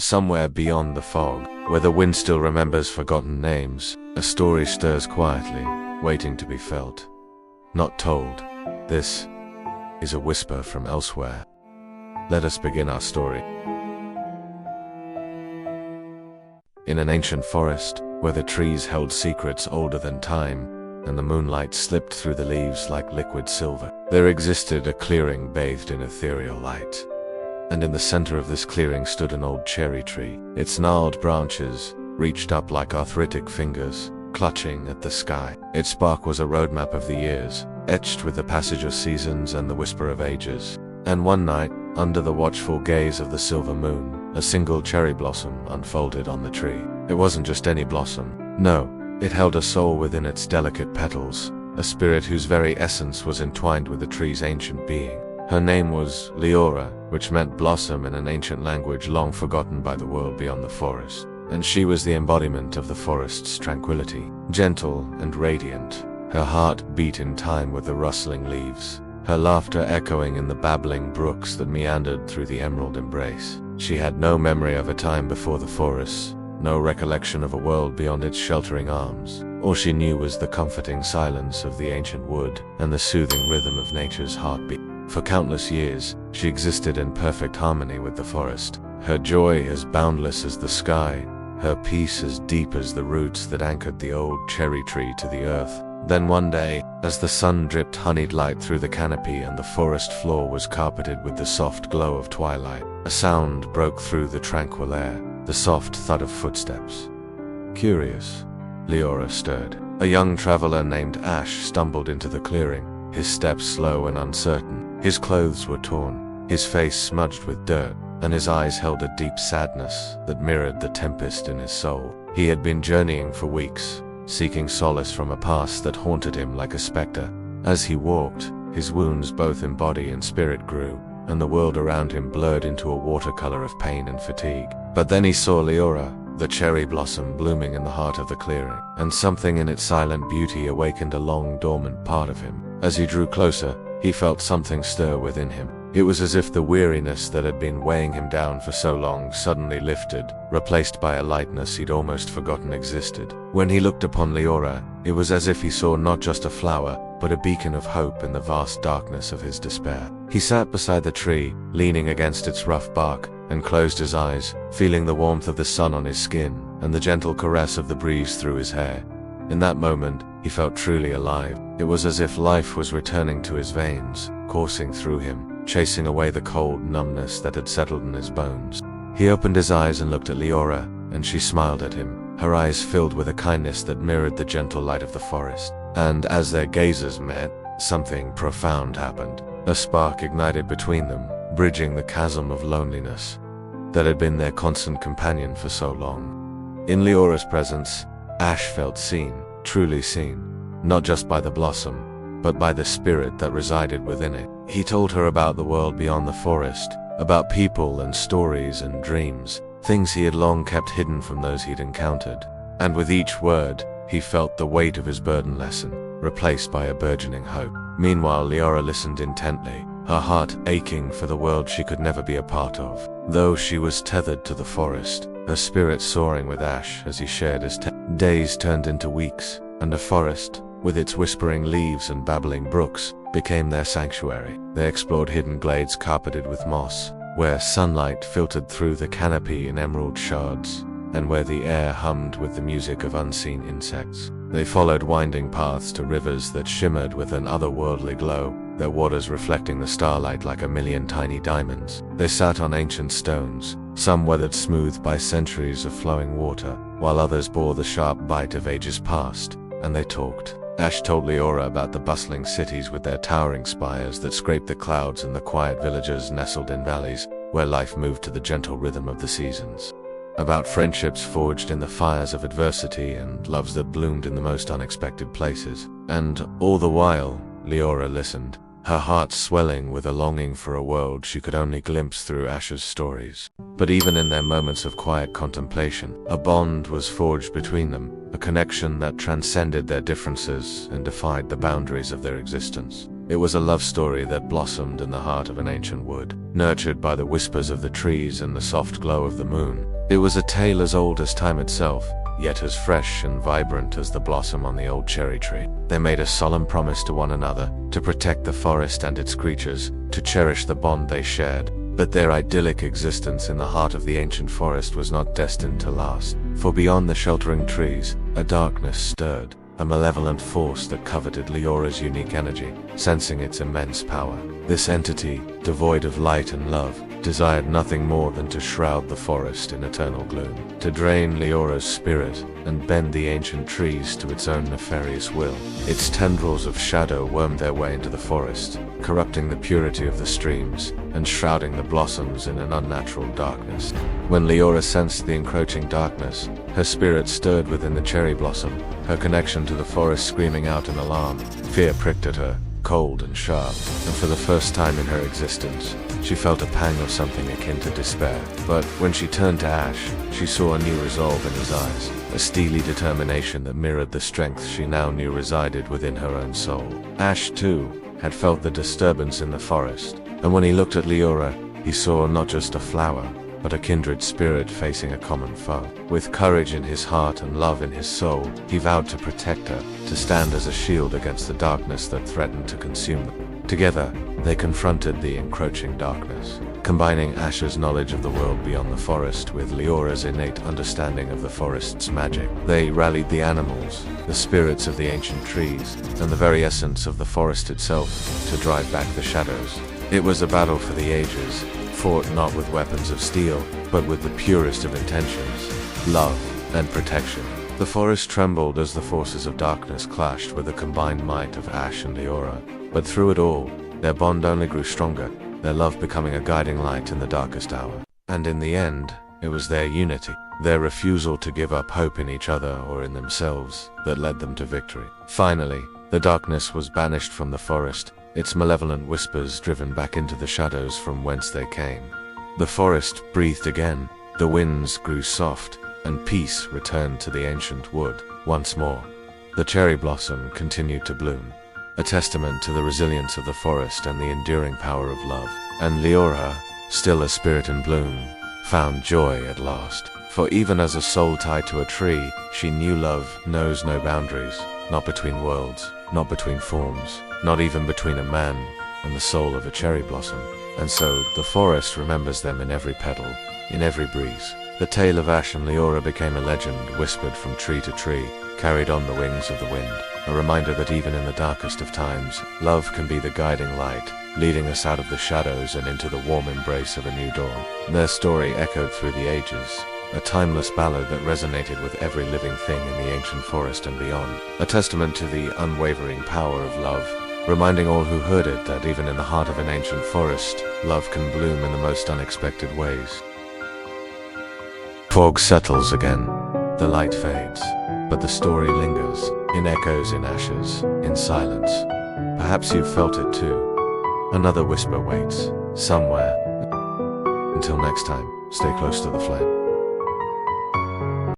Somewhere beyond the fog, where the wind still remembers forgotten names, a story stirs quietly, waiting to be felt. Not told. This is a whisper from elsewhere. Let us begin our story. In an ancient forest, where the trees held secrets older than time, and the moonlight slipped through the leaves like liquid silver, there existed a clearing bathed in ethereal light. And in the center of this clearing stood an old cherry tree. Its gnarled branches reached up like arthritic fingers, clutching at the sky. Its bark was a roadmap of the years, etched with the passage of seasons and the whisper of ages. And one night, under the watchful gaze of the silver moon, a single cherry blossom unfolded on the tree. It wasn't just any blossom. No, it held a soul within its delicate petals, a spirit whose very essence was entwined with the tree's ancient being. Her name was Liora, which meant blossom in an ancient language long forgotten by the world beyond the forest. And she was the embodiment of the forest's tranquility, gentle and radiant. Her heart beat in time with the rustling leaves, her laughter echoing in the babbling brooks that meandered through the emerald embrace. She had no memory of a time before the forest, no recollection of a world beyond its sheltering arms. All she knew was the comforting silence of the ancient wood and the soothing rhythm of nature's heartbeat. For countless years, she existed in perfect harmony with the forest, her joy as boundless as the sky, her peace as deep as the roots that anchored the old cherry tree to the earth. Then one day, as the sun dripped honeyed light through the canopy and the forest floor was carpeted with the soft glow of twilight, a sound broke through the tranquil air, the soft thud of footsteps. Curious, Liora stirred. A young traveler named Ash stumbled into the clearing, his steps slow and uncertain. His clothes were torn, his face smudged with dirt, and his eyes held a deep sadness that mirrored the tempest in his soul. He had been journeying for weeks, seeking solace from a past that haunted him like a specter. As he walked, his wounds both in body and spirit grew, and the world around him blurred into a watercolor of pain and fatigue. But then he saw Liora, the cherry blossom blooming in the heart of the clearing, and something in its silent beauty awakened a long dormant part of him. As he drew closer, he felt something stir within him. It was as if the weariness that had been weighing him down for so long suddenly lifted, replaced by a lightness he'd almost forgotten existed. When he looked upon Liora, it was as if he saw not just a flower, but a beacon of hope in the vast darkness of his despair. He sat beside the tree, leaning against its rough bark, and closed his eyes, feeling the warmth of the sun on his skin and the gentle caress of the breeze through his hair. In that moment, he felt truly alive. It was as if life was returning to his veins, coursing through him, chasing away the cold numbness that had settled in his bones. He opened his eyes and looked at Liora, and she smiled at him, her eyes filled with a kindness that mirrored the gentle light of the forest. And as their gazes met, something profound happened. A spark ignited between them, bridging the chasm of loneliness that had been their constant companion for so long. In Liora's presence, Ash felt seen, truly seen, not just by the blossom, but by the spirit that resided within it. He told her about the world beyond the forest, about people and stories and dreams, things he had long kept hidden from those he'd encountered. And with each word, he felt the weight of his burden lessen, replaced by a burgeoning hope. Meanwhile, Liora listened intently, her heart aching for the world she could never be a part of. Though she was tethered to the forest, her spirit soaring with Ash as he shared his days turned into weeks, and the forest, with its whispering leaves and babbling brooks, became their sanctuary. They explored hidden glades carpeted with moss, where sunlight filtered through the canopy in emerald shards, and where the air hummed with the music of unseen insects. They followed winding paths to rivers that shimmered with an otherworldly glow, their waters reflecting the starlight like a million tiny diamonds. They sat on ancient stones, some weathered smooth by centuries of flowing water, while others bore the sharp bite of ages past, and they talked. Ash told Liora about the bustling cities with their towering spires that scraped the clouds and the quiet villages nestled in valleys, where life moved to the gentle rhythm of the seasons. About friendships forged in the fires of adversity and loves that bloomed in the most unexpected places. And all the while, Liora listened, her heart swelling with a longing for a world she could only glimpse through Ash's stories. But even in their moments of quiet contemplation, a bond was forged between them, a connection that transcended their differences and defied the boundaries of their existence. It was a love story that blossomed in the heart of an ancient wood, nurtured by the whispers of the trees and the soft glow of the moon. It was a tale as old as time itself, yet as fresh and vibrant as the blossom on the old cherry tree. They made a solemn promise to one another, to protect the forest and its creatures, to cherish the bond they shared. But their idyllic existence in the heart of the ancient forest was not destined to last. For beyond the sheltering trees, a darkness stirred, a malevolent force that coveted Liora's unique energy, sensing its immense power. This entity, devoid of light and love, desired nothing more than to shroud the forest in eternal gloom, to drain Liora's spirit and bend the ancient trees to its own nefarious will. Its tendrils of shadow wormed their way into the forest, corrupting the purity of the streams and shrouding the blossoms in an unnatural darkness. When Liora sensed the encroaching darkness, her spirit stirred within the cherry blossom, her connection to the forest screaming out in alarm. Fear pricked at her, cold and sharp, and for the first time in her existence, she felt a pang of something akin to despair. But when she turned to Ash, she saw a new resolve in his eyes, a steely determination that mirrored the strength she now knew resided within her own soul. Ash, too, had felt the disturbance in the forest, and when he looked at Liora, he saw not just a flower, but a kindred spirit facing a common foe. With courage in his heart and love in his soul, he vowed to protect her, to stand as a shield against the darkness that threatened to consume them. Together, they confronted the encroaching darkness, combining Ash's knowledge of the world beyond the forest with Liora's innate understanding of the forest's magic. They rallied the animals, the spirits of the ancient trees, and the very essence of the forest itself to drive back the shadows. It was a battle for the ages, fought not with weapons of steel, but with the purest of intentions, love and protection. The forest trembled as the forces of darkness clashed with the combined might of Ash and Liora, but through it all, their bond only grew stronger, their love becoming a guiding light in the darkest hour. And in the end, it was their unity, their refusal to give up hope in each other or in themselves, that led them to victory. Finally, the darkness was banished from the forest, its malevolent whispers driven back into the shadows from whence they came. The forest breathed again, the winds grew soft, and peace returned to the ancient wood once more. The cherry blossom continued to bloom, a testament to the resilience of the forest and the enduring power of love. And Liora, still a spirit in bloom, found joy at last. For even as a soul tied to a tree, she knew love knows no boundaries, not between worlds, not between forms, not even between a man and the soul of a cherry blossom. And so, the forest remembers them in every petal, in every breeze. The tale of Ash and Liora became a legend whispered from tree to tree, carried on the wings of the wind, a reminder that even in the darkest of times, love can be the guiding light, leading us out of the shadows and into the warm embrace of a new dawn. Their story echoed through the ages, a timeless ballad that resonated with every living thing in the ancient forest and beyond, a testament to the unwavering power of love, reminding all who heard it that even in the heart of an ancient forest, love can bloom in the most unexpected ways. Fog settles again, the light fades, but the story lingers, in echoes, in ashes, in silence. Perhaps you've felt it too. Another whisper waits, somewhere. Until next time, stay close to the flame.